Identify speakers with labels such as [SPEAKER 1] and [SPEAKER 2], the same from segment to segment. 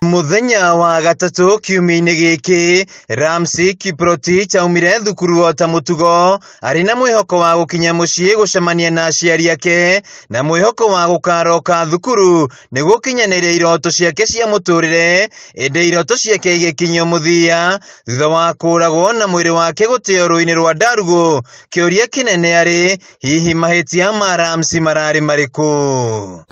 [SPEAKER 1] Muthenya wa gatatu kiumia-inĩ gĩkĩ, Ramsey Kiprotich aumire thukuru ota mũtugo arĩ na mwĩhoko wa gũkinya mũciĩ gũcemania na aciari ake na mwĩhoko wa gũkaroka thukuru nĩguo gũkinyanĩria iroto ciake cia mũtũrĩre, ĩndĩ iroto ciake igĩkinyio mũthia thutha wa kũragwo na mwĩrĩ wake gũteo rũĩ-inĩ rwa Ndarugu. Kĩũria kĩnene arĩ hihi mahĩtia ma Ramsey mararĩ marĩkũ?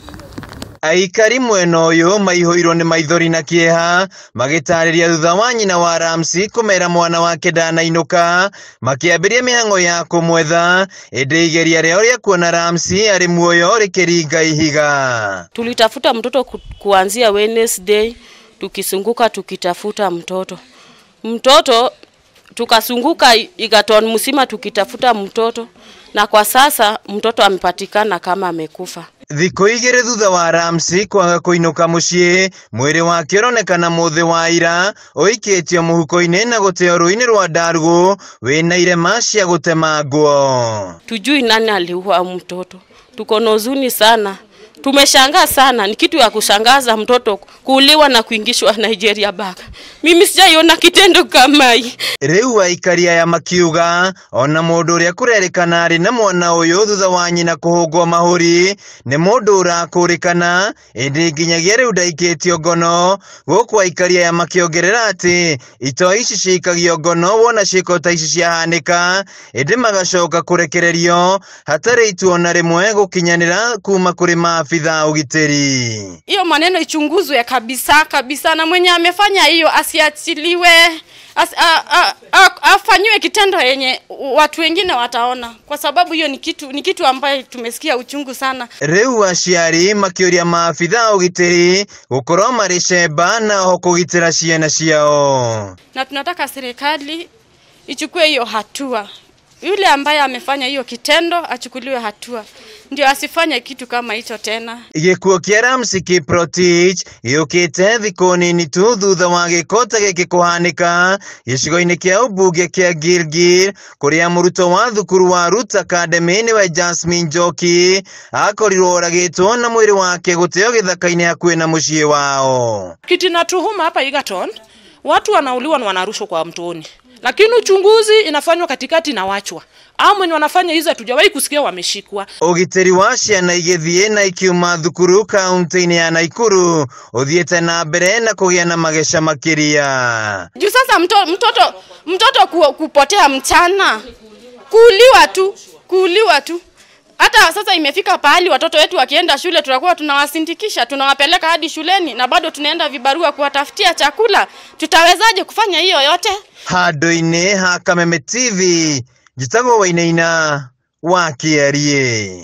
[SPEAKER 1] Aikari mwena ũyũ maihũirwo nĩ maithori na kĩeha magĩtarĩria thutha wa nyina wa Ramsey kũmera mwana wake ndanainũka, makĩambĩrĩria mĩhang'o ya kũmwetha, ĩndĩ igeria rĩao rĩa kuona Ramsey arĩ muoyo rĩkĩringa ihiga.
[SPEAKER 2] Tulitafuta mtoto kuanzia Wednesday, tukisunguka tukitafuta mtoto tukasunguka Egerton mzima tukitafuta mtoto, na kwa sasa mtoto amepatikana kama amekufa.
[SPEAKER 1] Thikũ igĩrĩ thutha wa Ramsey kwaga kũinũka mũciĩ, mwĩrĩ wake ũronekana mũthĩ wa ira ũikĩtio mũhuko-inĩ na gũteo rũĩ-inĩ rwa Ndarugu wĩna irema cia gũtemangwo.
[SPEAKER 2] Tujui nani aliua mtoto. Tuko na huzuni sana. Tumeshangaa sana, ni kitu ya kushangaza mtoto kuuliwa na kuingishwa Nigeria baka. Mimi sijaiona kitendo kama hii.
[SPEAKER 1] Rĩu aikari aya makiuga ona mũndũ ũrĩa kũrerĩkana arĩ na mwana ũyũ thutha wa nyina kũhũngwo mahũri nĩ mũndũ ũrakũrĩkana, ĩndĩ nginyagia rĩu ndaikĩtio ngono. Gũkũ aikari aya makĩongerera atĩ itoi ici ciikagio ngono wona ciĩko ta ici ciahanĩka, ĩndĩ magacoka kũrekererio hatarĩ itua ona rĩmwe gũkinyanĩra kuma kũrĩ maafitha ugiteri.
[SPEAKER 3] Hiyo maneno ichunguzwe kabisa, na mwenye amefanya hiyo asiachiliwe, afanywe kitendo yenye watu wengine wataona, kwa sababu hiyo ni kitu ambaye tumesikia uchungu sana.
[SPEAKER 1] Rĩu aciari makĩũria maafitha ugiteri gũkorwo marĩ cemba na ho kũgitĩra ciana ciao.
[SPEAKER 3] Na tunataka serikali ichukue hiyo hatua. Yule ambaye amefanya hiyo kitendo achukuliwe hatua, ndio asifanye kitu kama hicho tena.
[SPEAKER 1] Gĩkuũ kĩa Ramsey Kiprotich gĩũkĩte thikũ nini tu thutha wa gĩko ta gĩkĩ kũhanĩka gĩcigo-inĩ kĩa ũmbunge kĩa Gilgil, kũrĩa mũrutwo wa thukuru wa Root Academy nĩwe Jasmine Njoki akorirwo oragĩtwo na mwĩrĩ wake gũteo gĩthaka-inĩ hakuhĩ na mũciĩ wao.
[SPEAKER 4] Kiti na tuhuma hapa Egerton, watu wanauliwa na wanarushwa kwa mtoni, lakini uchunguzi inafanywa katikati na wachwa. Au mwenye wanafanya hizo hatujawahi kusikia wameshikwa.
[SPEAKER 1] Ugiteri wa ciana igĩthiĩ na ikiuma thukuru kaunti-inĩ ya Nakuru ũthiĩte na mbere na kũgĩa na mageca makĩria.
[SPEAKER 3] Juu sasa mtoto kupotea mchana, kuuliwa tu. Hata sasa imefika pahali watoto wetu wakienda shule tutakuwa tunawasindikisha, tunawapeleka hadi shuleni na bado tunaenda vibarua kuwatafutia chakula. Tutawezaje kufanya hiyo yote?
[SPEAKER 1] Handũ-inĩ ha Kameme TV, njĩtagwo Wainaina wa Kĩarie.